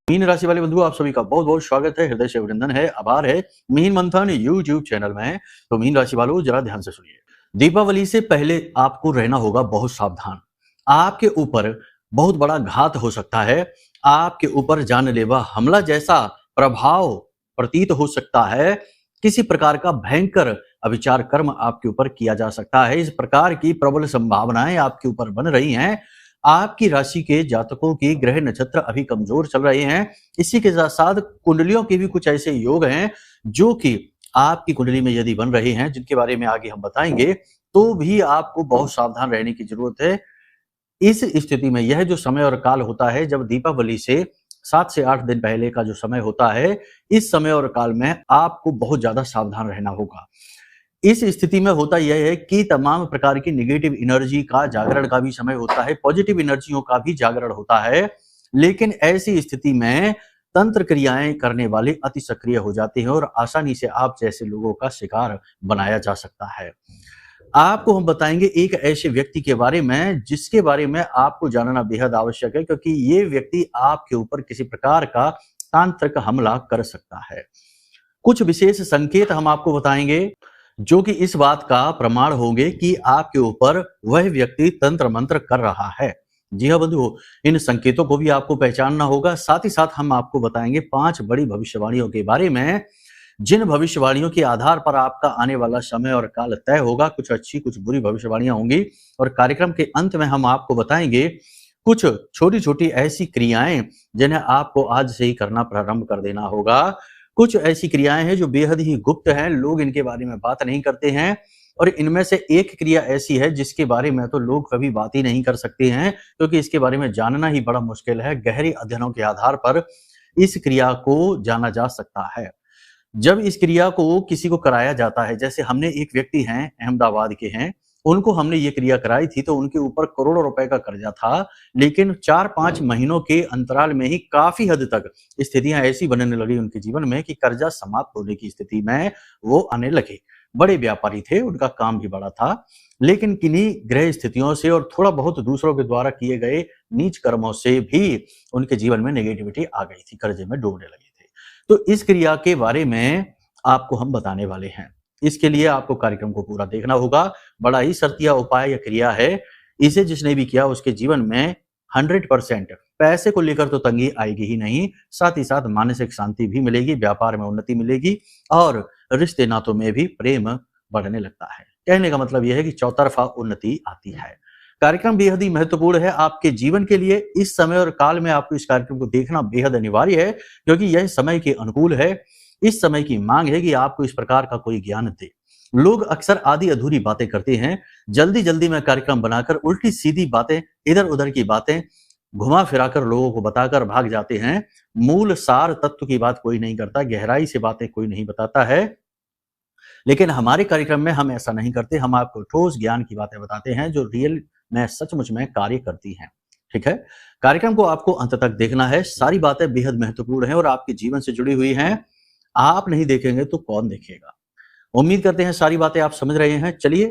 Mean राशि वाले बंधु, आप सभी का बहुत बहुत स्वागत है, हृदय से अभिनंदन है, आभार है। मीन मंथन यूट्यूब चैनल में। तो मीन राशि वालों, जरा ध्यान से सुनिए। दीपावली से पहले आपको रहना होगा बहुत सावधान। आपके ऊपर बहुत बड़ा घात हो सकता है। आपके ऊपर जानलेवा हमला जैसा प्रभाव प्रतीत हो सकता है। किसी प्रकार का भयंकर अविचार कर्म आपके ऊपर किया जा सकता है। इस प्रकार की प्रबल संभावनाएं आपके ऊपर बन रही हैं। आपकी राशि के जातकों की ग्रह नक्षत्र अभी कमजोर चल रहे हैं। इसी के साथ साथ कुंडलियों के भी कुछ ऐसे योग हैं जो कि आपकी कुंडली में यदि बन रहे हैं, जिनके बारे में आगे हम बताएंगे, तो भी आपको बहुत सावधान रहने की जरूरत है। इस स्थिति में यह जो समय और काल होता है, जब दीपावली से 7 से 8 दिन पहले का जो समय होता है, इस समय और काल में आपको बहुत ज्यादा सावधान रहना होगा। इस स्थिति में होता यह है कि तमाम प्रकार की नेगेटिव एनर्जी का जागरण का भी समय होता है, पॉजिटिव एनर्जियों का भी जागरण होता है। लेकिन ऐसी स्थिति में तंत्र क्रियाएं करने वाले अति सक्रिय हो जाते हैं और आसानी से आप जैसे लोगों का शिकार बनाया जा सकता है। आपको हम बताएंगे एक ऐसे व्यक्ति के बारे में जिसके बारे में आपको जानना बेहद आवश्यक है, क्योंकि ये व्यक्ति आपके ऊपर किसी प्रकार का तांत्रिक हमला कर सकता है। कुछ विशेष संकेत हम आपको बताएंगे जो कि इस बात का प्रमाण होंगे कि आपके ऊपर वह व्यक्ति तंत्र मंत्र कर रहा है। जी हाँ बंधुओं, इन संकेतों को भी आपको पहचानना होगा। साथ ही साथ हम आपको बताएंगे 5 बड़ी भविष्यवाणियों के बारे में, जिन भविष्यवाणियों के आधार पर आपका आने वाला समय और काल तय होगा। कुछ अच्छी कुछ बुरी भविष्यवाणियां होंगी और कार्यक्रम के अंत में हम आपको बताएंगे कुछ छोटी छोटी ऐसी क्रियाएं जिन्हें आपको आज से ही करना प्रारंभ कर देना होगा। कुछ ऐसी क्रियाएं हैं जो बेहद ही गुप्त हैं, लोग इनके बारे में बात नहीं करते हैं, और इनमें से एक क्रिया ऐसी है जिसके बारे में तो लोग कभी बात ही नहीं कर सकते हैं, क्योंकि इसके बारे में जानना ही बड़ा मुश्किल है। गहरे अध्ययनों के आधार पर इस क्रिया को जाना जा सकता है। जब इस क्रिया को किसी को कराया जाता है, जैसे हमने एक व्यक्ति हैं अहमदाबाद के हैं, उनको हमने ये क्रिया कराई थी, तो उनके ऊपर करोड़ों रुपए का कर्जा था, लेकिन 4-5 महीनों के अंतराल में ही काफी हद तक स्थितियां ऐसी बनने लगी उनके जीवन में कि कर्जा समाप्त होने की स्थिति में वो आने लगे। बड़े व्यापारी थे, उनका काम भी बड़ा था, लेकिन किन्हीं ग्रह स्थितियों से और थोड़ा बहुत दूसरों के द्वारा किए गए नीच कर्मों से भी उनके जीवन में नेगेटिविटी आ गई थी, कर्जे में डूबने लगे थे। तो इस क्रिया के बारे में आपको हम बताने वाले हैं। इसके लिए आपको कार्यक्रम को पूरा देखना होगा। बड़ा ही शर्तिया उपाय या क्रिया है। इसे जिसने भी किया उसके जीवन में 100% पैसे को लेकर तो तंगी आएगी ही नहीं, साथ ही साथ मानसिक शांति भी मिलेगी, व्यापार में उन्नति मिलेगी और रिश्ते नातों में भी प्रेम बढ़ने लगता है। कहने का मतलब यह है कि चौतरफा उन्नति आती है। कार्यक्रम बेहद ही महत्वपूर्ण है आपके जीवन के लिए। इस समय और काल में आपको इस कार्यक्रम को देखना बेहद अनिवार्य है, क्योंकि यह समय के अनुकूल है। इस समय की मांग है कि आपको इस प्रकार का कोई ज्ञान दे। लोग अक्सर आधी अधूरी बातें करते हैं, जल्दी जल्दी में कार्यक्रम बनाकर उल्टी सीधी बातें, इधर उधर की बातें घुमा फिराकर लोगों को बताकर भाग जाते हैं। मूल सार तत्व की बात कोई नहीं करता, गहराई से बातें कोई नहीं बताता है। लेकिन हमारे कार्यक्रम में हम ऐसा नहीं करते। हम आपको ठोस ज्ञान की बातें बताते हैं जो रियल में सचमुच में कार्य करती हैं। ठीक है, कार्यक्रम को आपको अंत तक देखना है। सारी बातें बेहद महत्वपूर्ण हैं और आपके जीवन से जुड़ी हुई हैं। आप नहीं देखेंगे तो कौन देखेगा। उम्मीद करते हैं सारी बातें आप समझ रहे हैं। चलिए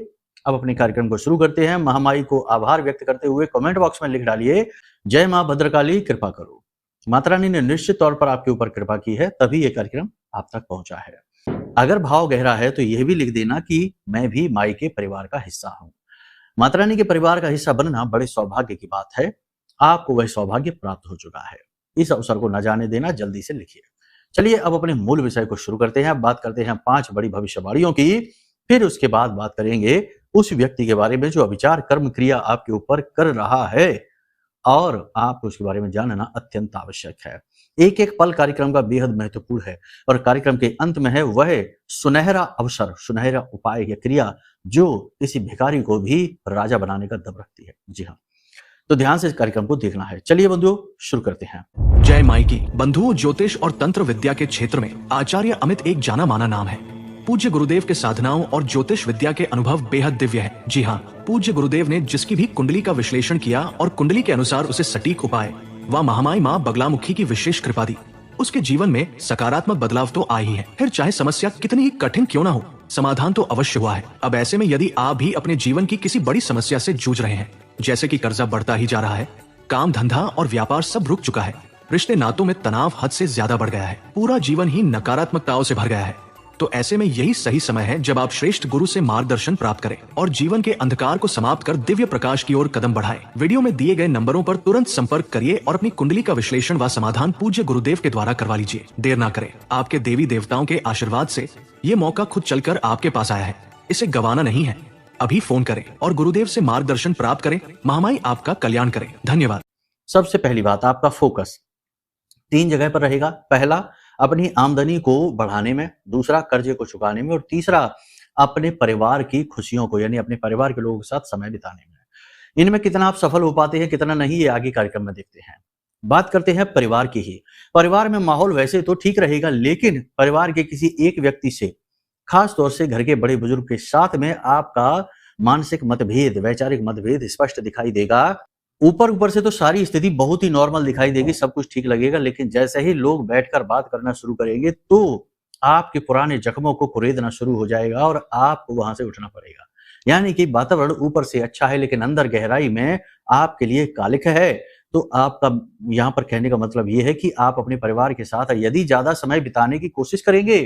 अब अपने कार्यक्रम को शुरू करते हैं। महामाई को आभार व्यक्त करते हुए कमेंट बॉक्स में लिख डालिए, जय मां भद्रकाली कृपा करो। माता रानी ने निश्चित तौर पर आपके ऊपर कृपा की है, तभी ये कार्यक्रम आप तक पहुंचा है। अगर भाव गहरा है तो यह भी लिख देना कि मैं भी माई के परिवार का हिस्सा हूं। माता रानी के परिवार का हिस्सा बनना बड़े सौभाग्य की बात है। आपको वह सौभाग्य प्राप्त हो चुका है। इस अवसर को न जाने देना, जल्दी से लिखिए। चलिए अब अपने मूल विषय को शुरू करते हैं। बात करते हैं 5 बड़ी भविष्यवाणियों की, फिर उसके बाद बात करेंगे उस व्यक्ति के बारे में जो अविचार कर्म क्रिया आपके ऊपर कर रहा है और आपको उसके बारे में जानना अत्यंत आवश्यक है। एक एक पल कार्यक्रम का बेहद महत्वपूर्ण है और कार्यक्रम के अंत में है वह सुनहरा अवसर, सुनहरा उपाय या क्रिया जो किसी भिखारी को भी राजा बनाने का दम रखती है। जी हाँ, तो ध्यान से इस कार्यक्रम को देखना है। चलिए बंधुओं शुरू करते हैं। जय माई की। बंधुओं, ज्योतिष और तंत्र विद्या के क्षेत्र में आचार्य अमित एक जाना माना नाम है। पूज्य गुरुदेव के साधनाओं और ज्योतिष विद्या के अनुभव बेहद दिव्य है। जी हाँ, पूज्य गुरुदेव ने जिसकी भी कुंडली का विश्लेषण किया और कुंडली के अनुसार उसे सटीक उपाय व महामाई माँ बगलामुखी की विशेष कृपा दी, उसके जीवन में सकारात्मक बदलाव तो आ ही है। फिर चाहे समस्या कितनी ही कठिन क्यों ना हो, समाधान तो अवश्य हुआ है। अब ऐसे में यदि आप भी अपने जीवन की किसी बड़ी समस्या से जूझ रहे हैं, जैसे कि कर्जा बढ़ता ही जा रहा है, काम धंधा और व्यापार सब रुक चुका है, रिश्ते नातों में तनाव हद से ज्यादा बढ़ गया है, पूरा जीवन ही नकारात्मकताओं से भर गया है। तो ऐसे में यही सही समय है जब आप श्रेष्ठ गुरु से मार्गदर्शन प्राप्त करें और जीवन के अंधकार को समाप्त कर दिव्य प्रकाश की ओर कदम बढ़ाएं। वीडियो में दिए गए नंबरों पर तुरंत संपर्क करिए और अपनी कुंडली का विश्लेषण व समाधान पूज्य गुरुदेव के द्वारा करवा लीजिए। देर ना करें, आपके देवी देवताओं के आशीर्वाद से ये मौका खुद चलकर आपके पास आया है, इसे गंवाना नहीं है। अभी फोन करें और गुरुदेव से मार्गदर्शन प्राप्त करें। महामाई आपका कल्याण करें। धन्यवाद। सबसे पहली बात, आपका फोकस 3 जगह पर रहेगा। पहला, अपनी आमदनी को बढ़ाने में, दूसरा कर्जे को चुकाने में, और तीसरा अपने परिवार की खुशियों को यानी अपने परिवार के लोगों के साथ समय बिताने में। इनमें कितना आप सफल हो पाते हैं, कितना नहीं, ये आगे कार्यक्रम में देखते हैं। बात करते हैं परिवार की ही। परिवार में माहौल वैसे तो ठीक रहेगा, लेकिन परिवार के किसी एक व्यक्ति से, खास तौर से घर के बड़े बुजुर्ग के साथ में आपका मानसिक मतभेद, वैचारिक मतभेद स्पष्ट दिखाई देगा। ऊपर से तो सारी स्थिति बहुत ही नॉर्मल दिखाई देगी, सब कुछ ठीक लगेगा, लेकिन जैसे ही लोग बैठकर बात करना शुरू करेंगे तो आपके पुराने जख्मों को कुरेदना शुरू हो जाएगा और आपको वहां से उठना पड़ेगा। यानी कि वातावरण ऊपर से अच्छा है, लेकिन अंदर गहराई में आपके लिए कालिक है। तो आपका यहाँ पर कहने का मतलब ये है कि आप अपने परिवार के साथ यदि ज्यादा समय बिताने की कोशिश करेंगे,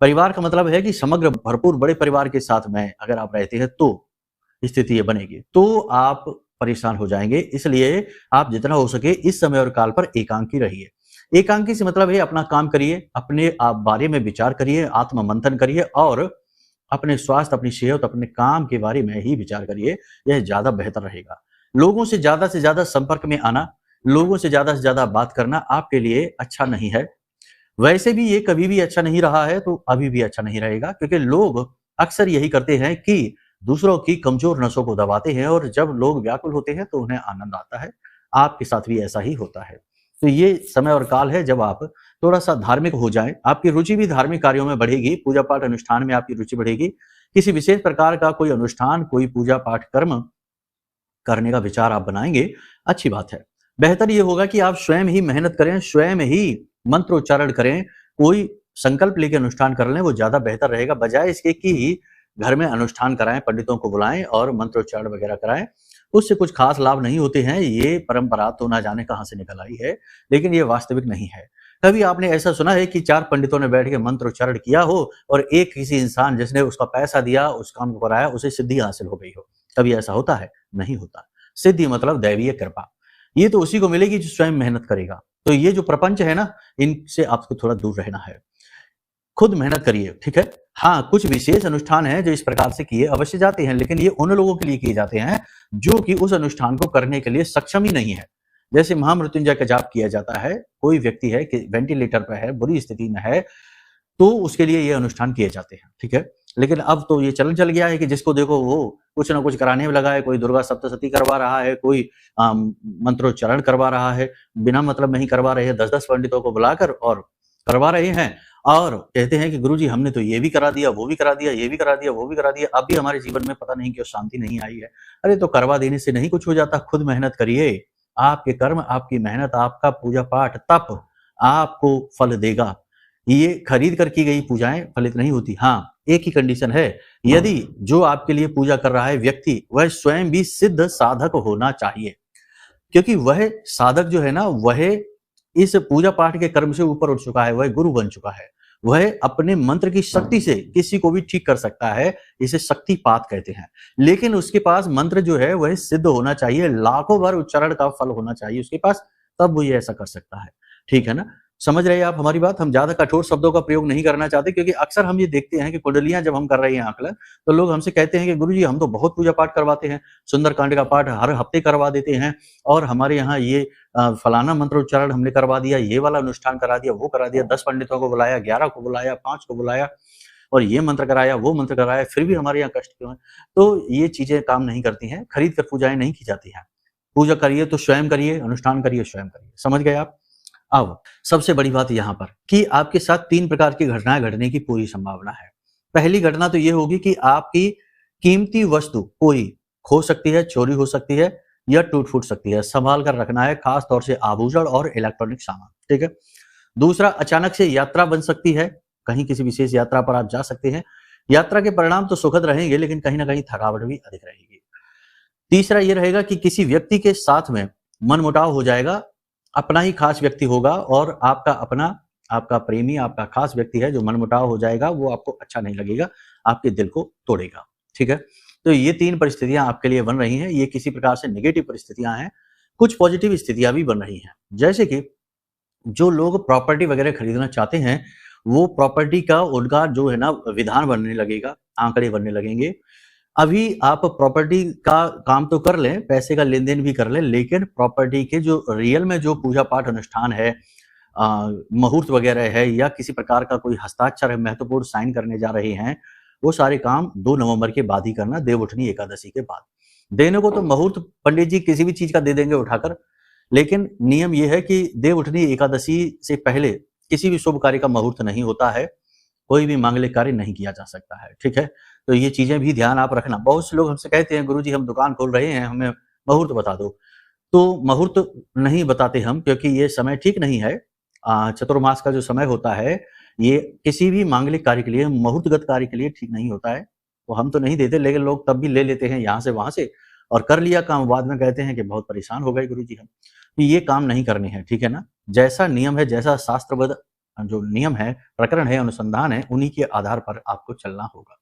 परिवार का मतलब है कि समग्र भरपूर बड़े परिवार के साथ में अगर आप रहते हैं तो स्थिति ये बनेगी, तो आप परेशान हो जाएंगे। इसलिए आप जितना हो सके इस समय और काल पर एकांकी रहिए। एकांकी से मतलब है अपना काम करिए, अपने आप बारे में विचार करिए, आत्म मंथन करिए और अपने स्वास्थ्य, अपनी सेहत, अपने काम के बारे में ही विचार करिए। यह ज्यादा बेहतर रहेगा। लोगों से ज्यादा संपर्क में आना, लोगों से ज्यादा बात करना आपके लिए अच्छा नहीं है। वैसे भी ये कभी भी अच्छा नहीं रहा है, तो अभी भी अच्छा नहीं रहेगा, क्योंकि लोग अक्सर यही करते हैं कि दूसरों की कमजोर नसों को दबाते हैं, और जब लोग व्याकुल होते हैं तो उन्हें आनंद आता है। आपके साथ भी ऐसा ही होता है। तो ये समय और काल है जब आप थोड़ा सा धार्मिक हो जाएं। आपकी रुचि भी धार्मिक कार्यों में बढ़ेगी, पूजा पाठ अनुष्ठान में आपकी रुचि बढ़ेगी। किसी विशेष प्रकार का कोई अनुष्ठान, कोई पूजा पाठ कर्म करने का विचार आप बनाएंगे, अच्छी बात है। बेहतर ये होगा कि आप स्वयं ही मेहनत करें, स्वयं ही मंत्रोच्चारण करें, कोई संकल्प लेकर अनुष्ठान कर लें, वो ज्यादा बेहतर रहेगा, बजाय इसके कि घर में अनुष्ठान कराएं, पंडितों को बुलाएं और मंत्रोच्चारण वगैरह कराएं। उससे कुछ खास लाभ नहीं होते हैं। ये परंपरा तो ना जाने कहां से निकल आई है, लेकिन ये वास्तविक नहीं है। कभी आपने ऐसा सुना है कि 4 पंडितों ने बैठ के मंत्रोच्चारण किया हो और एक किसी इंसान जिसने उसका पैसा दिया, उस काम को कराया, उसे सिद्धि हासिल हो गई हो? कभी ऐसा होता है? नहीं होता। सिद्धि मतलब दैवीय कृपा, ये तो उसी को मिलेगी जो स्वयं मेहनत करेगा। तो ये जो प्रपंच है ना, इनसे आपको थोड़ा दूर रहना है। खुद मेहनत करिए, ठीक है। हाँ, कुछ विशेष अनुष्ठान हैं जो इस प्रकार से किए अवश्य जाते हैं, लेकिन ये उन लोगों के लिए किए जाते हैं जो कि उस अनुष्ठान को करने के लिए सक्षम ही नहीं है। जैसे महामृत्युंजय का जाप किया जाता है, कोई व्यक्ति है कि वेंटिलेटर पर है, बुरी स्थिति में है, तो उसके लिए ये अनुष्ठान किए जाते हैं, ठीक है। लेकिन अब तो ये चलन चल गया है कि जिसको देखो वो कुछ ना कुछ कराने में लगा है। कोई दुर्गा सप्तशती करवा रहा है, कोई मंत्रोच्चारण करवा रहा है, बिना मतलब नहीं करवा रहे हैं, 10-10 पंडितों को बुलाकर और करवा रहे हैं, और कहते हैं कि गुरुजी हमने तो ये भी करा दिया, वो भी करा दिया, ये भी करा दिया, वो भी करा दिया, अब भी हमारे जीवन में पता नहीं क्यों शांति नहीं आई है। अरे तो करवा देने से नहीं कुछ हो जाता, खुद मेहनत करिए। आपके कर्म, आपकी मेहनत, आपका पूजा पाठ, तप आपको फल देगा। ये खरीद कर की गई पूजाएं फलित नहीं होती। हाँ, एक ही कंडीशन है, यदि जो आपके लिए पूजा कर रहा है व्यक्ति वह स्वयं भी सिद्ध साधक होना चाहिए, क्योंकि वह साधक जो है ना, वह इस पूजा पाठ के कर्म से ऊपर उठ चुका है, वह गुरु बन चुका है, वह अपने मंत्र की शक्ति से किसी को भी ठीक कर सकता है। इसे शक्तिपात कहते हैं। लेकिन उसके पास मंत्र जो है वह सिद्ध होना चाहिए, लाखों बार उच्चारण का फल होना चाहिए उसके पास, तब वो ये ऐसा कर सकता है। ठीक है ना, समझ रहे हैं आप हमारी बात? हम ज्यादा कठोर शब्दों का प्रयोग नहीं करना चाहते, क्योंकि अक्सर हम ये देखते हैं कि कुंडलियां जब हम कर रहे हैं आकलन, तो लोग हमसे कहते हैं कि गुरुजी हम तो बहुत पूजा पाठ करवाते हैं, सुंदरकांड का पाठ हर हफ्ते करवा देते हैं, और हमारे यहाँ ये फलाना मंत्रोच्चारण हमने करवा दिया, ये वाला अनुष्ठान करा दिया, वो करा दिया, 10 पंडितों को बुलाया, 11 को बुलाया, 5 को बुलाया, और ये मंत्र कराया, वो मंत्र कराया, फिर भी हमारे यहाँ कष्ट क्यों है? तो ये चीजें काम नहीं करती हैं। खरीद कर पूजाएं नहीं की जाती हैं। पूजा करिए तो स्वयं करिए, अनुष्ठान करिए स्वयं करिए। समझ गए आप? अब सबसे बड़ी बात यहां पर कि आपके साथ 3 प्रकार की घटनाएं घटने की पूरी संभावना है। पहली घटना तो ये होगी कि आपकी कीमती वस्तु कोई खो सकती है, चोरी हो सकती है या टूट फूट सकती है। संभाल कर रखना है, खास तौर से आभूषण और इलेक्ट्रॉनिक सामान, ठीक है। दूसरा, अचानक से यात्रा बन सकती है, कहीं किसी विशेष यात्रा पर आप जा सकते हैं। यात्रा के परिणाम तो सुखद रहेंगे, लेकिन कहीं ना कहीं थकावट भी अधिक रहेगी। तीसरा ये रहेगा कि किसी व्यक्ति के साथ में मनमुटाव हो जाएगा, अपना ही खास व्यक्ति होगा और आपका अपना, आपका प्रेमी, आपका खास व्यक्ति है जो मनमुटाव हो जाएगा, वो आपको अच्छा नहीं लगेगा, आपके दिल को तोड़ेगा। ठीक है? तो ये 3 परिस्थितियाँ आपके लिए बन रही हैं, ये किसी प्रकार से नेगेटिव परिस्थितियाँ हैं। कुछ पॉजिटिव स्थितियाँ भी बन रही हैं। जैसे कि जो लोग प्रॉपर्टी वगैरह खरीदना चाहते हैं, वो प्रॉपर्टी का उनका जो है ना विधान बनने लगेगा, आंकड़े बनने लगेंगे। अभी आप प्रॉपर्टी का काम तो कर लें, पैसे का लेन-देन भी कर लें, लेकिन प्रॉपर्टी के जो रियल में जो पूजा-पाठ अनुष्ठान है, मुहूर्त वगैरह है या किसी प्रकार का कोई हस्ताक्षर है, महत्वपूर्ण साइन करने जा रहे हैं, वो सारे काम 2 नवंबर के बाद ही करना, देवउठनी एकादशी के बाद। देने को तो मुहूर्त पंडित जी किसी भी चीज़ का दे देंगे उठाकर, लेकिन नियम ये है कि देवउठनी एकादशी से पहले किसी भी शुभ कार्य का मुहूर्त नहीं होता है, कोई भी मांगलिक कार्य नहीं किया जा सकता है, ठीक है? तो ये चीज़ें भी ध्यान आप रखना। बहुत से लोग हमसे कहते हैं, गुरुजी हम दुकान खोल रहे हैं, हमें मुहूर्त बता दो। तो मुहूर्त नहीं बताते हम, क्योंकि ये समय ठीक नहीं है। चतुर्मास का जो समय होता है, ये किसी भी मांगलिक कार्य के लिए, मुहूर्तगत कार्य के लिए ठीक नहीं होता है। तो हम तो नहीं देते, लेकिन लोग तब भी ले लेते हैं यहाँ से वहाँ से और कर लिया काम, बाद में कहते हैं कि बहुत परेशान हो गए गुरुजी हम। तो ये काम नहीं करने हैं, ठीक है ना? जैसा नियम है, जैसा शास्त्रबद्ध जो नियम है, प्रकरण है, अनुसंधान है, उन्हीं के आधार पर आपको चलना होगा।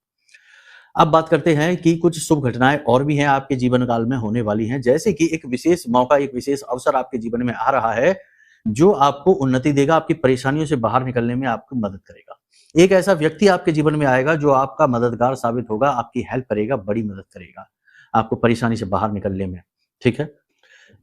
अब बात करते हैं कि कुछ शुभ घटनाएं और भी हैं आपके जीवन काल में होने वाली हैं, जैसे कि एक विशेष मौका, एक विशेष अवसर आपके जीवन में आ रहा है, जो आपको उन्नति देगा, आपकी परेशानियों से बाहर निकलने में आपकी मदद करेगा। एक ऐसा व्यक्ति आपके जीवन में आएगा जो आपका मददगार साबित होगा, आपकी हेल्प करेगा, बड़ी मदद करेगा, आपको परेशानी से बाहर निकलने में, ठीक है?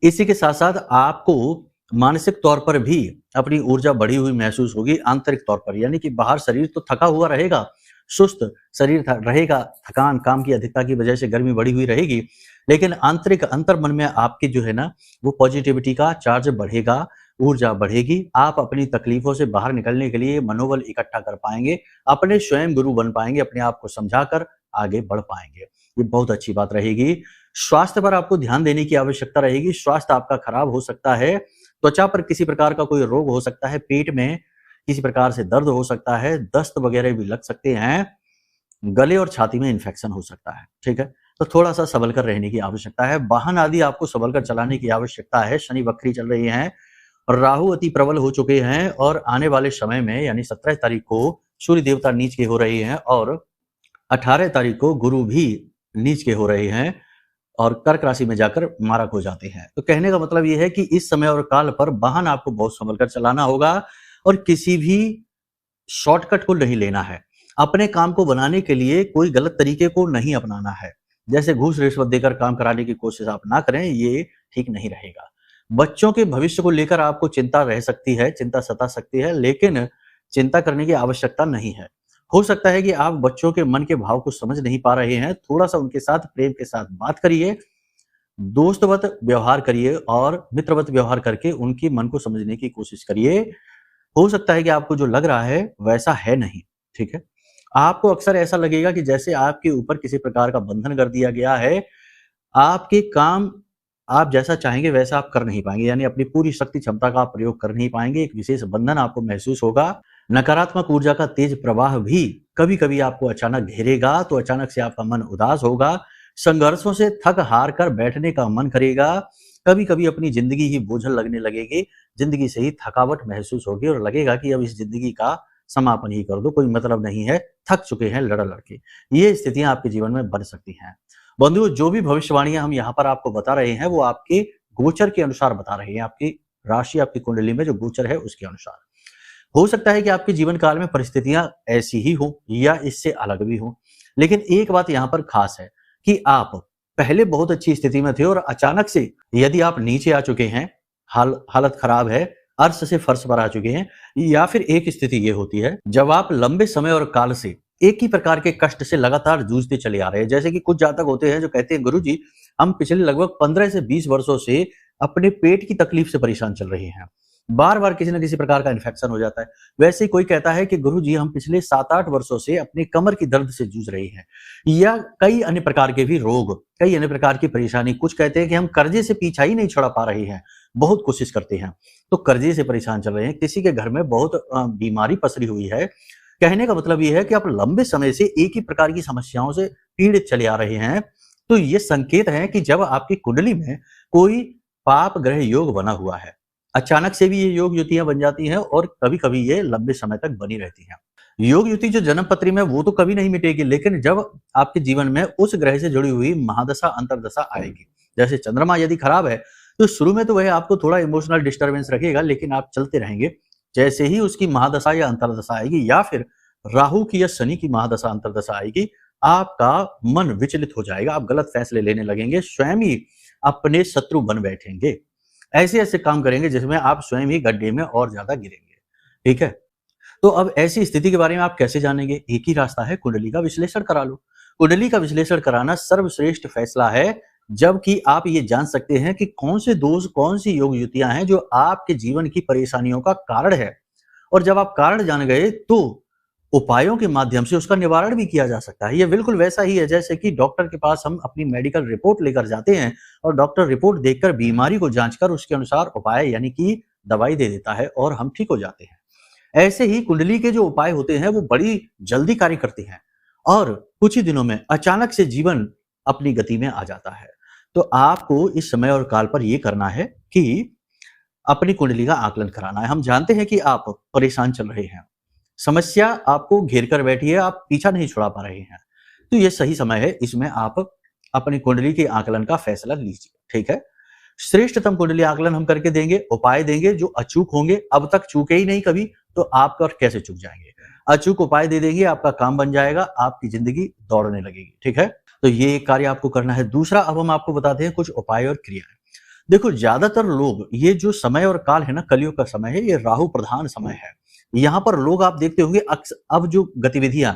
इसी के साथ-साथ आपको मानसिक तौर पर भी अपनी ऊर्जा बढ़ी हुई महसूस होगी, आंतरिक तौर पर, यानी कि बाहर शरीर तो थका हुआ रहेगा, सुस्त शरीर रहेगा, थकान, काम की अधिकता की वजह से गर्मी बढ़ी हुई रहेगी, लेकिन आंतरिक अंतर्मन में आपकी जो है ना, वो पॉजिटिविटी का चार्ज बढ़ेगा, ऊर्जा बढ़ेगी, आप अपनी तकलीफों से बाहर निकलने के लिए मनोबल इकट्ठा कर पाएँगे, अपने स्वयं गुरु बन पाएँगे, अपने आप को समझाकर आगे बढ़ पाएँगे। ये बहुत अच्छी बात रहेगी। स्वास्थ्य पर आपको ध्यान देने की आवश्यकता रहेगी, स्वास्थ्य आपका खराब हो सकता है, त्वचा पर किसी प्रकार का कोई रोग हो सकता है, पेट में किसी प्रकार से दर्द हो सकता है, दस्त वगैरह भी लग सकते हैं, गले और छाती में इन्फेक्शन हो सकता है, ठीक है? तो थोड़ा-सा संभल कर रहने की आवश्यकता है, वाहन आदि आपको संभल कर चलाने की आवश्यकता है, शनि वक्री चल रही हैं, राहु अति प्रबल हो चुके हैं और आने वाले समय में यानी 17 तारीख को सूर्य देवता नीच के हो रहे हैं और 18 तारीख को गुरु भी नीच के हो रहे हैं और कर्क राशि में जाकर मारक हो जाते हैं। तो कहने का मतलब ये है कि इस समय और काल पर वाहन आपको बहुत संभल कर चलाना होगा और किसी भी शॉर्टकट को नहीं लेना है। अपने काम को बनाने के लिए कोई गलत तरीके को नहीं अपनाना है। जैसे घूस रिश्वत देकर काम कराने की कोशिश आप ना करें, ये ठीक नहीं रहेगा। बच्चों के भविष्य को लेकर आपको चिंता रह सकती है, चिंता सता सकती है, लेकिन चिंता करने की आवश्यकता नहीं है। हो सकता है कि आप बच्चों के मन के भाव को समझ नहीं पा रहे हैं, थोड़ा-सा उनके साथ प्रेम के साथ बात करिए, दोस्तवत व्यवहार करिए और मित्रवत व्यवहार करके उनके मन को समझने की कोशिश करिए। हो सकता है कि आपको जो लग रहा है वैसा है नहीं, ठीक है? आपको अक्सर ऐसा लगेगा कि जैसे आपके ऊपर किसी प्रकार का बंधन कर दिया गया है, आपके काम आप जैसा चाहेंगे वैसा आप कर नहीं पाएँगे, यानी अपनी पूरी शक्ति क्षमता का आप प्रयोग कर नहीं पाएँगे, एक विशेष बंधन आपको महसूस होगा। नकारात्मक ऊर्जा का तेज प्रवाह भी कभी-कभी आपको अचानक घेरेगा, तो अचानक से आपका मन उदास होगा, संघर्षों से थक हार कर बैठने का मन करेगा, कभी-कभी अपनी ज़िंदगी ही बोझिल लगने लगेगी, ज़िंदगी से ही थकावट महसूस होगी और लगेगा कि अब इस ज़िंदगी का समापन ही कर दो, कोई मतलब नहीं है, थक चुके हैं लड़-लड़ के। ये स्थितियाँ आपके जीवन में बन सकती हैं। बंधुओं, जो भी भविष्यवाणियाँ हम यहाँ पर आपको बता रहे हैं, वो आपके गोचर के अनुसार बता रहे हैं, आपकी राशि, आपकी कुंडली में जो गोचर है उसके अनुसार। हो सकता है कि आपके जीवन काल में परिस्थितियां ऐसी ही हो या इससे अलग भी हो, लेकिन एक बात यहाँ पर खास है कि आप पहले बहुत अच्छी स्थिति में थे और अचानक से यदि आप नीचे आ चुके हैं, हालत खराब है, अर्श से फर्श पर आ चुके हैं, या फिर एक स्थिति ये होती है जब आप लंबे समय और काल से एक ही प्रकार के कष्ट से लगातार जूझते चले आ रहे हैं। जैसे कि कुछ जातक होते हैं जो कहते हैं, गुरुजी हम पिछले लगभग 15 से 20 वर्षों से अपने पेट की तकलीफ से परेशान चल रहे हैं, बार-बार किसी न किसी प्रकार का इन्फेक्शन हो जाता है। वैसे ही कोई कहता है कि गुरुजी हम पिछले 7-8 वर्षों से अपनी कमर की दर्द से जूझ रहे हैं, या कई अन्य प्रकार के भी रोग, कई अन्य प्रकार की परेशानी। कुछ कहते हैं कि हम कर्जे से पीछा ही नहीं छुड़ा पा रहे हैं, बहुत कोशिश करते हैं तो कर्जे से परेशान चल रहे हैं। किसी के घर में बहुत बीमारी पसरी हुई है। कहने का मतलब ये है कि आप लंबे समय से एक ही प्रकार की समस्याओं से पीड़ित चले आ रहे हैं, तो ये संकेत है कि जब आपकी कुंडली में कोई पाप ग्रह योग बना हुआ है, अचानक से भी ये योग युतियां बन जाती हैं और कभी कभी ये लंबे समय तक बनी रहती हैं। योग युति जो जन्म पत्री में वो तो कभी नहीं मिटेगी, लेकिन जब आपके जीवन में उस ग्रह से जुड़ी हुई महादशा अंतरदशा आएगी, जैसे चंद्रमा यदि खराब है तो शुरू में तो वह आपको थोड़ा इमोशनल डिस्टरबेंस रखेगा, लेकिन आप चलते रहेंगे। जैसे ही उसकी महादशा या अंतरदशा आएगी या फिर राहु की या शनि की महादशा अंतरदशा आएगी, आपका मन विचलित हो जाएगा, आप गलत फैसले लेने लगेंगे, स्वयं ही अपने शत्रु बन बैठेंगे, ऐसे ऐसे काम करेंगे जिसमें आप स्वयं ही गड्ढे में और ज्यादा गिरेंगे। ठीक है, तो अब ऐसी स्थिति के बारे में आप कैसे जानेंगे? एक ही रास्ता है, कुंडली का विश्लेषण करा लो। कुंडली का विश्लेषण कराना सर्वश्रेष्ठ फैसला है, जबकि आप ये जान सकते हैं कि कौन से दोष, कौन सी योग युतियां हैं जो आपके जीवन की परेशानियों का कारण है। और जब आप कारण जान गए तो उपायों के माध्यम से उसका निवारण भी किया जा सकता है। ये बिल्कुल वैसा ही है जैसे कि डॉक्टर के पास हम अपनी मेडिकल रिपोर्ट लेकर जाते हैं और डॉक्टर रिपोर्ट देखकर बीमारी को जांचकर उसके अनुसार उपाय यानी कि दवाई दे देता है और हम ठीक हो जाते हैं। ऐसे ही कुंडली के जो उपाय होते हैं वो बड़ी जल्दी कार्य करते हैं और कुछ ही दिनों में अचानक से जीवन अपनी गति में आ जाता है। तो आपको इस समय और काल पर ये करना है कि अपनी कुंडली का आकलन कराना है। हम जानते हैं कि आप परेशान चल रहे हैं, समस्या आपको घेर कर बैठी है, आप पीछा नहीं छुड़ा पा रहे हैं, तो ये सही समय है, इसमें आप अपनी कुंडली के आकलन का फैसला लीजिए। ठीक है, श्रेष्ठतम कुंडली आकलन हम करके देंगे, उपाय देंगे जो अचूक होंगे। अब तक चूके ही नहीं कभी, तो आप और कैसे चूक जाएंगे? अचूक उपाय दे देंगे, आपका काम बन जाएगा, आपकी जिंदगी दौड़ने लगेगी। ठीक है, तो ये कार्य आपको करना है। दूसरा, अब हम आपको बताते हैं कुछ उपाय और क्रियाएं। देखो, ज्यादातर लोग, ये जो समय और काल है ना, कलयुग का समय है, ये राहु प्रधान समय है। यहाँ पर लोग आप देखते होंगे अब जो गतिविधियां,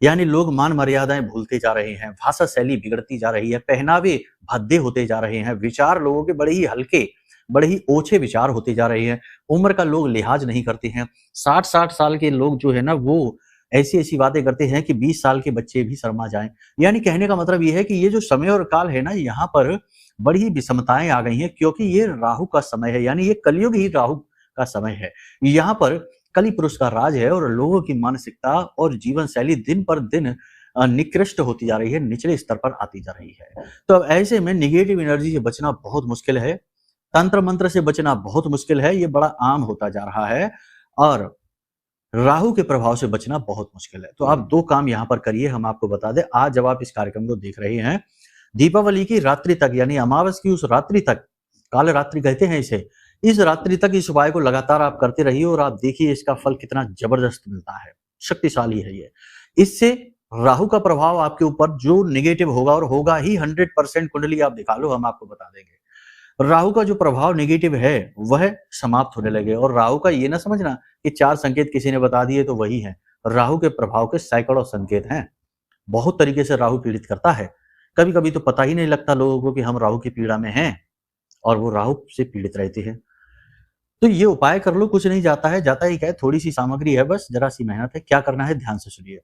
यानी लोग मान मर्यादाएं भूलते जा रहे हैं, भाषा शैली बिगड़ती जा रही है, पहनावे भद्दे होते जा रहे हैं, विचार लोगों के बड़े ही हल्के, बड़े ही ओछे विचार होते जा रहे हैं, उम्र का लोग लिहाज नहीं करते हैं। 60-60 साल के लोग जो है ना, वो ऐसी ऐसी बातें करते हैं कि 20 साल के बच्चे भी शर्मा जाएं। यानी कहने का मतलब ये है कि ये जो समय और काल है ना, यहाँ पर बड़ी ही विषमताएं आ गई हैं, क्योंकि ये राहु का समय है, यानी ये कलयुग ही राहु का समय है। यहाँ पर कली पुरुष का राज है और लोगों की मानसिकता और जीवन शैली दिन पर दिन निकृष्ट होती जा रही है, निचले स्तर पर आती जा रही है। तो अब ऐसे में निगेटिव एनर्जी से बचना बहुत मुश्किल है, तंत्र मंत्र से बचना बहुत मुश्किल है, ये बड़ा आम होता जा रहा है, और राहु के प्रभाव से बचना बहुत मुश्किल है। तो आप दो काम यहाँ पर करिए, हम आपको बता दें। आज जब आप इस कार्यक्रम को देख रहे हैं, दीपावली की रात्रि तक, यानी अमावस की उस रात्रि तक, काल रात्रि कहते हैं इसे, इस रात्रि तक इस उपाय को लगातार आप करते रहिए और आप देखिए इसका फल कितना जबरदस्त मिलता है, शक्तिशाली है ये। इससे राहु का प्रभाव आपके ऊपर जो नेगेटिव होगा, और होगा ही 100%, कुंडली आप दिखा लो, हम आपको बता देंगे। राहु का जो प्रभाव नेगेटिव है वह समाप्त होने लगे। और राहु का ये ना समझना कि 4 संकेत किसी ने बता दिए तो वही है, राहु के प्रभाव के सैकड़ों संकेत हैं। बहुत तरीके से राहु पीड़ित करता है, कभी कभी तो पता ही नहीं लगता लोगों को कि हम राहु की पीड़ा में हैं और वो राहु से पीड़ित रहते हैं। तो ये उपाय कर लो, कुछ नहीं जाता है, जाता ही क्या है, थोड़ी सी सामग्री है, बस जरा सी मेहनत है। क्या करना है, ध्यान से सुनिए।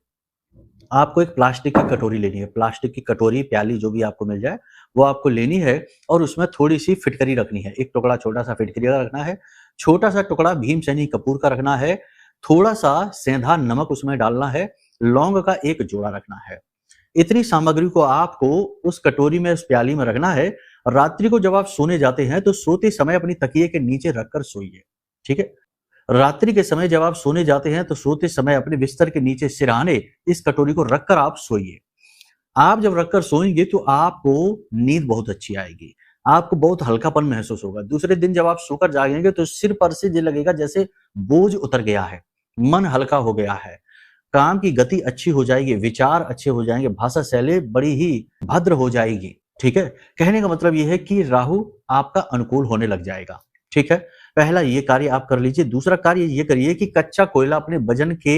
आपको एक प्लास्टिक की कटोरी लेनी है, प्लास्टिक की कटोरी, प्याली, जो भी आपको मिल जाए वो आपको लेनी है, और उसमें थोड़ी सी फिटकरी रखनी है। एक टुकड़ा छोटा सा फिटकरी का रखना है, छोटा सा टुकड़ा भीमसेनी कपूर का रखना है, थोड़ा सा सेंधा नमक उसमें डालना है, लौंग का एक जोड़ा रखना है। इतनी सामग्री को आपको उस कटोरी में, उस प्याली में रखना है। रात्रि को जब आप सोने जाते हैं तो सोते समय अपनी तकिए के नीचे रखकर सोइए। ठीक है, रात्रि के समय जब आप सोने जाते हैं तो सोते समय अपने बिस्तर के नीचे सिरहाने इस कटोरी को रखकर आप सोइए। आप जब रखकर सोएंगे तो आपको नींद बहुत अच्छी आएगी, आपको बहुत हल्कापन महसूस होगा। दूसरे दिन जब आप सोकर जागेंगे तो सिर पर से ये लगेगा जैसे बोझ उतर गया है, मन हल्का हो गया है, काम की गति अच्छी हो जाएगी, विचार अच्छे हो जाएंगे, भाषा शैली बड़ी ही भद्र हो जाएगी। ठीक है, कहने का मतलब यह है कि राहु आपका अनुकूल होने लग जाएगा। ठीक है, पहला ये कार्य आप कर लीजिए। दूसरा कार्य ये करिए कि कच्चा कोयला अपने वजन के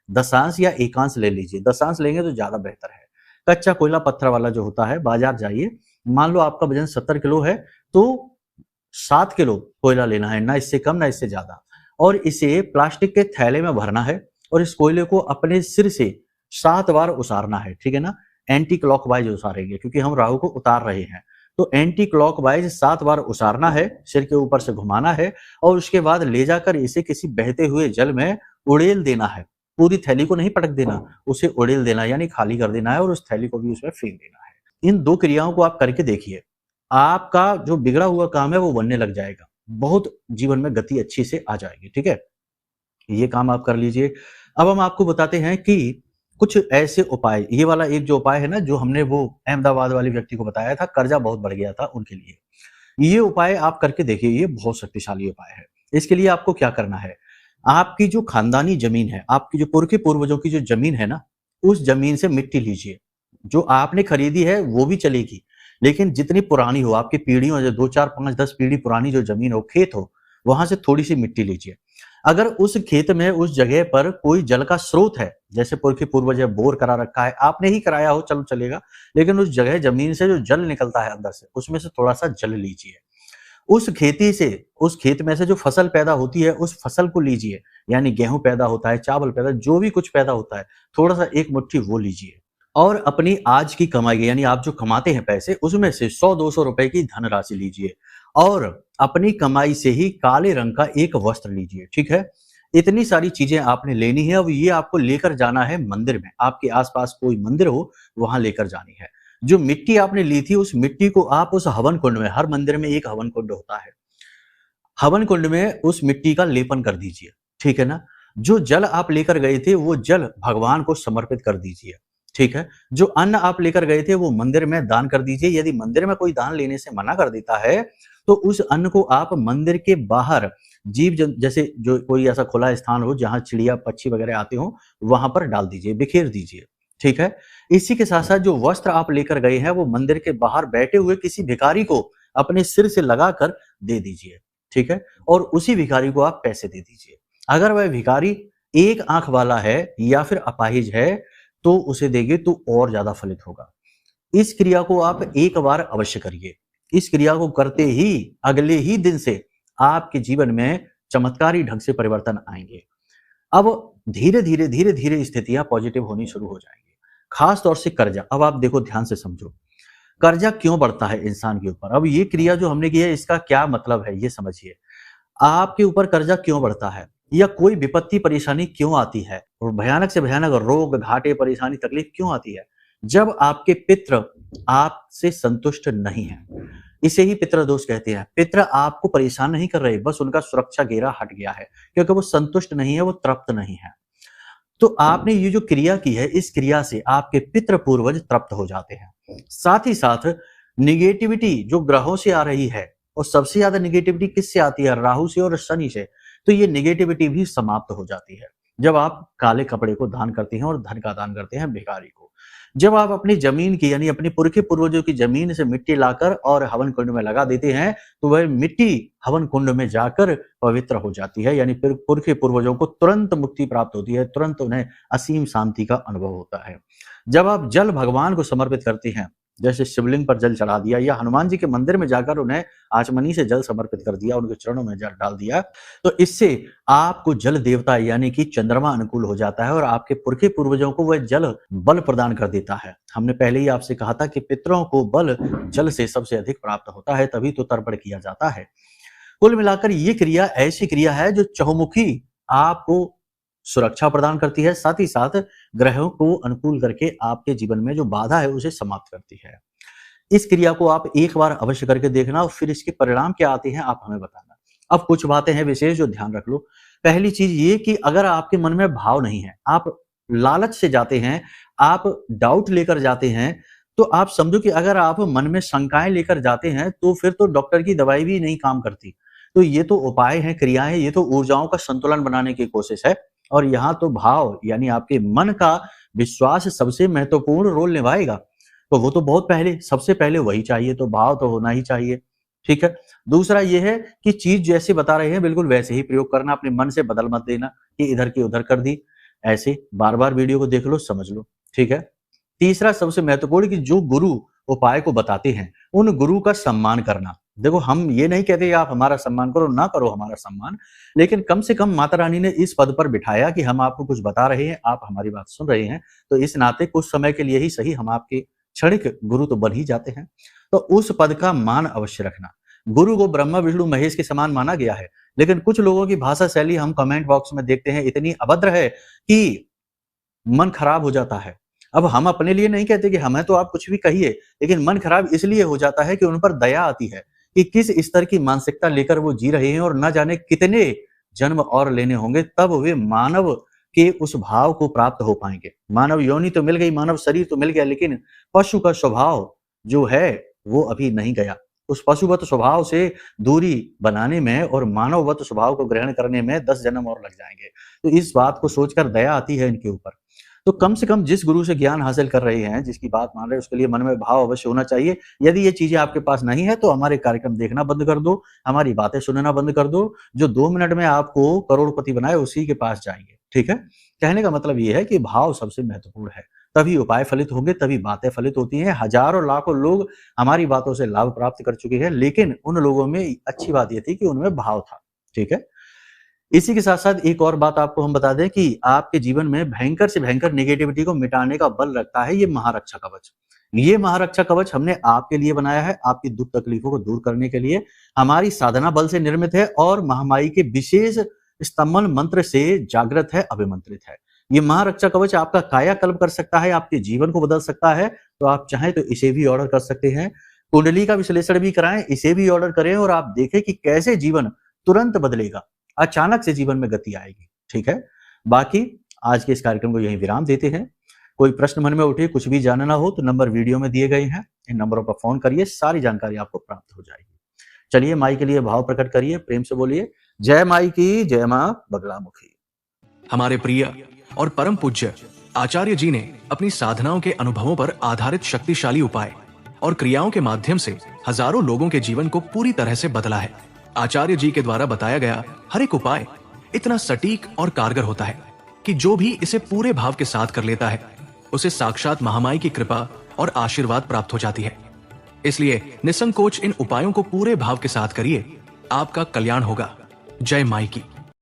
दशांश या एकांश ले लीजिए। दशांश लेंगे तो ज्यादा बेहतर है। कच्चा कोयला पत्थर वाला जो होता है, बाजार जाइए, मान लो आपका वजन 70 किलो है तो 7 किलो कोयला लेना है, ना इससे कम ना इससे ज्यादा, और इसे प्लास्टिक के थैले में भरना है और इस कोयले को अपने सिर से 7 बार उसारना है। ठीक है ना, एंटी क्लॉकवाइज उसारेंगे क्योंकि हम राहु को उतार रहे हैं। तो एंटी क्लॉकवाइज 7 बार उसारना है, सिर के ऊपर से घुमाना है, और उसके बाद ले जाकर इसे किसी बहते हुए जल में उड़ेल देना है। पूरी थैली को नहीं पटक देना, उसे उड़ेल देना यानी खाली कर देना है, और उस थैली को भी उसमें फेंक देना है। इन 2 क्रियाओं को आप करके देखिए, आपका जो बिगड़ा हुआ काम है वो बनने लग जाएगा। बहुत जीवन में गति अच्छी से आ जाएगी। ठीक है, ये काम आप कर लीजिए। अब हम आपको बताते हैं कि कुछ ऐसे उपाय, ये वाला एक जो उपाय है ना, जो हमने वो अहमदाबाद वाले व्यक्ति को बताया था, कर्जा बहुत बढ़ गया था उनके लिए, ये उपाय आप करके देखिए, ये बहुत शक्तिशाली उपाय है। इसके लिए आपको क्या करना है, आपकी जो खानदानी जमीन है, आपकी जो पुरखे पूर्वजों की जो जमीन है ना, उस जमीन से मिट्टी लीजिए। जो आपने खरीदी है वो भी चलेगी, लेकिन जितनी पुरानी हो, आपकी पीढ़ियों, जो 2, 4, 5, 10 पीढ़ी पुरानी जो जमीन हो, खेत हो, वहां से थोड़ी सी मिट्टी लीजिए। अगर उस खेत में, उस जगह पर कोई जल का स्रोत है, जैसे पुरखे पूर्वज बोर करा रखा है, आपने ही कराया हो, चलो चलेगा, लेकिन उस जगह जमीन से जो जल निकलता है अंदर से, उसमें से थोड़ा सा जल लीजिए। उस खेती से, उस खेत में से जो फसल पैदा होती है, उस फसल को लीजिए, यानी गेहूं पैदा होता है, चावल पैदा, जो भी कुछ पैदा होता है, थोड़ा सा एक मुट्ठी वो लीजिए। और अपनी आज की कमाई, यानी आप जो कमाते हैं पैसे, उसमें से 100-200 रुपए की धनराशि लीजिए और अपनी कमाई से ही काले रंग का एक वस्त्र लीजिए। ठीक है, इतनी सारी चीजें आपने लेनी है। अब ये आपको लेकर जाना है मंदिर में, आपके आसपास कोई मंदिर हो वहां लेकर जानी है। जो मिट्टी आपने ली थी, उस मिट्टी को आप उस हवन कुंड में, हर मंदिर में एक हवन कुंड होता है, हवन कुंड में उस मिट्टी का लेपन कर दीजिए। ठीक है ना, जो जल आप लेकर गए थे, वो जल भगवान को समर्पित कर दीजिए। ठीक है, जो अन्न आप लेकर गए थे, वो मंदिर में दान कर दीजिए। यदि मंदिर में कोई दान लेने से मना कर देता है, तो उस अन्न को आप मंदिर के बाहर, जैसे जो कोई ऐसा खुला स्थान हो जहां चिड़िया पक्षी वगैरह आते हो, वहां पर डाल दीजिए, बिखेर दीजिए। ठीक है, इसी के साथ साथ जो वस्त्र आप लेकर गए हैं, वो मंदिर के बाहर बैठे हुए किसी भिखारी को अपने सिर से लगाकर दे दीजिए। ठीक है, और उसी भिखारी को आप पैसे दे दीजिए। अगर वह भिखारी एक आंख वाला है या फिर अपाहिज है, तो उसे देंगे तो और ज्यादा फलित होगा। इस क्रिया को आप एक बार अवश्य करिए। इस क्रिया को करते ही अगले ही दिन से आपके जीवन में चमत्कारी ढंग से परिवर्तन आएंगे। अब धीरे धीरे स्थितियां पॉजिटिव होनी शुरू हो जाएंगी। खास तौर से कर्जा। अब आप देखो, ध्यान से समझो, कर्जा क्यों बढ़ता है इंसान के ऊपर। अब ये क्रिया जो हमने की है, इसका क्या मतलब है, ये समझिए। आपके ऊपर कर्जा क्यों बढ़ता है, या कोई विपत्ति परेशानी क्यों आती है, और भयानक से भयानक रोग, घाटे, परेशानी, तकलीफ क्यों आती है, जब आपके पितृ आपसे संतुष्ट नहीं है। इसे ही पितृ दोष कहते हैं। पितृ आपको परेशान नहीं कर रहे, बस उनका सुरक्षा घेरा हट गया है, क्योंकि वो संतुष्ट नहीं है, वो तृप्त नहीं है। तो आपने ये जो क्रिया की है, इस क्रिया से आपके पितृ पूर्वज तृप्त हो जाते हैं। साथ ही साथ निगेटिविटी जो ग्रहों से आ रही है, और सबसे ज्यादा निगेटिविटी किससे आती है, राहु से और शनि से, तो ये निगेटिविटी भी समाप्त हो जाती है जब आप काले कपड़े को दान करते हैं और धन का दान करते हैं भिखारी को। जब आप अपनी जमीन की, यानी अपने पुरखे पूर्वजों की जमीन से मिट्टी लाकर और हवन कुंड में लगा देते हैं, तो वह मिट्टी हवन कुंड में जाकर पवित्र हो जाती है, यानी पुरखे पूर्वजों को तुरंत मुक्ति प्राप्त होती है, तुरंत उन्हें असीम शांति का अनुभव होता है। जब आप जल भगवान को समर्पित करते हैं, जैसे शिवलिंग पर जल चढ़ा दिया, या हनुमान जी के मंदिर में जाकर उन्हें आचमनी से जल समर्पित कर दिया, उनके चरणों में जल डाल दिया, तो इससे आपको जल देवता यानी कि चंद्रमा अनुकूल हो जाता है, और आपके पुरखे पूर्वजों को वह जल बल प्रदान कर देता है। हमने पहले ही आपसे कहा था कि पितरों को बल जल से सबसे अधिक प्राप्त होता है, तभी तो तर्पण किया जाता है। कुल मिलाकर ये क्रिया ऐसी क्रिया है जो चहुमुखी आपको सुरक्षा प्रदान करती है, साथ ही साथ ग्रहों को अनुकूल करके आपके जीवन में जो बाधा है उसे समाप्त करती है। इस क्रिया को आप एक बार अवश्य करके देखना, और फिर इसके परिणाम क्या आते हैं आप हमें बताना। अब कुछ बातें हैं विशेष जो ध्यान रख लो। पहली चीज ये कि अगर आपके मन में भाव नहीं है, आप लालच से जाते हैं, आप डाउट लेकर जाते हैं, तो आप समझो कि अगर आप मन में शंकाएं लेकर जाते हैं, तो फिर तो डॉक्टर की दवाई भी नहीं काम करती। तो ये तो उपाय हैं, क्रियाएं, ये तो ऊर्जाओं का संतुलन बनाने की कोशिश है, और यहाँ तो भाव यानी आपके मन का विश्वास सबसे महत्वपूर्ण रोल निभाएगा। तो वो तो बहुत पहले, सबसे पहले वही चाहिए, तो भाव तो होना ही चाहिए। ठीक है, दूसरा ये है कि चीज जैसे बता रहे हैं बिल्कुल वैसे ही प्रयोग करना, अपने मन से बदल मत देना कि इधर की उधर कर दी। ऐसे बार बार वीडियो को देख लो, समझ लो। ठीक है, तीसरा सबसे महत्वपूर्ण कि जो गुरु उपाय को बताते हैं, उन गुरु का सम्मान करना। देखो, हम ये नहीं कहते आप हमारा सम्मान करो, ना करो हमारा सम्मान, लेकिन कम से कम माता रानी ने इस पद पर बिठाया कि हम आपको कुछ बता रहे हैं, आप हमारी बात सुन रहे हैं, तो इस नाते कुछ समय के लिए ही सही हम आपके क्षणिक गुरु तो बन ही जाते हैं। तो उस पद का मान अवश्य रखना। गुरु को ब्रह्मा विष्णु महेश के समान माना गया है, लेकिन कुछ लोगों की भाषा शैली हम कमेंट बॉक्स में देखते हैं इतनी अभद्र है कि मन खराब हो जाता है। अब हम अपने लिए नहीं कहते कि हमें तो आप कुछ भी कहिए, लेकिन मन खराब इसलिए हो जाता है कि उन पर दया आती है कि किस स्तर की मानसिकता लेकर वो जी रहे हैं और न जाने कितने जन्म और लेने होंगे तब वे मानव के उस भाव को प्राप्त हो पाएंगे। मानव योनि तो मिल गई, मानव शरीर तो मिल गया, लेकिन पशु का स्वभाव जो है वो अभी नहीं गया। उस पशुवत स्वभाव से दूरी बनाने में और मानववत स्वभाव को ग्रहण करने में 10 जन्म और लग जाएंगे। तो इस बात को सोचकर दया आती है इनके ऊपर। तो कम से कम जिस गुरु से ज्ञान हासिल कर रहे हैं, जिसकी बात मान रहे हैं, उसके लिए मन में भाव अवश्य होना चाहिए। यदि ये चीजें आपके पास नहीं है तो हमारे कार्यक्रम देखना बंद कर दो, हमारी बातें सुनना बंद कर दो। जो 2 मिनट में आपको करोड़पति बनाए उसी के पास जाएंगे। ठीक है, कहने का मतलब ये है कि भाव सबसे महत्वपूर्ण है, तभी उपाय फलित होंगे, तभी बातें फलित होती हैं। हजारों लाखों लोग हमारी बातों से लाभ प्राप्त कर चुके हैं, लेकिन उन लोगों में अच्छी बात यह थी कि उनमें भाव था। ठीक है, इसी के साथ साथ एक और बात आपको हम बता दें कि आपके जीवन में भयंकर से भयंकर नेगेटिविटी को मिटाने का बल रखता है ये महारक्षा कवच। ये महारक्षा कवच हमने आपके लिए बनाया है, आपकी दुख तकलीफों को दूर करने के लिए। हमारी साधना बल से निर्मित है और महामाई के विशेष स्तंभन मंत्र से जागृत है, अभिमंत्रित है। ये महारक्षा कवच आपका कायाकल्प कर सकता है, आपके जीवन को बदल सकता है। तो आप चाहें तो इसे भी ऑर्डर कर सकते हैं। कुंडली का विश्लेषण भी कराएं, इसे भी ऑर्डर करें और आप देखें कि कैसे जीवन तुरंत बदलेगा, अचानक से जीवन में गति आएगी। ठीक है, बाकी आज के इस कार्यक्रम को यहीं विराम देते हैं। कोई प्रश्न मन में उठे, कुछ भी जानना हो तो नंबर वीडियो में दिए गए हैं, इन नंबरों पर फोन करिए, सारी जानकारी आपको प्राप्त हो जाएगी। चलिए माई के लिए भाव प्रकट करिए, प्रेम से बोलिए जय माई की, जय मां बगलामुखी। हमारे प्रिय और परम पूज्य आचार्य जी ने अपनी साधनाओं के अनुभवों पर आधारित शक्तिशाली उपाय और क्रियाओं के माध्यम से हजारों लोगों के जीवन को पूरी तरह से बदला है। आचार्य जी के द्वारा बताया गया हर एक उपाय इतना सटीक और कारगर होता है कि जो भी इसे पूरे भाव के साथ कर लेता है उसे साक्षात महामाई की कृपा और आशीर्वाद प्राप्त हो जाती है। इसलिए निसंकोच इन उपायों को पूरे भाव के साथ करिए, आपका कल्याण होगा। जय माई की।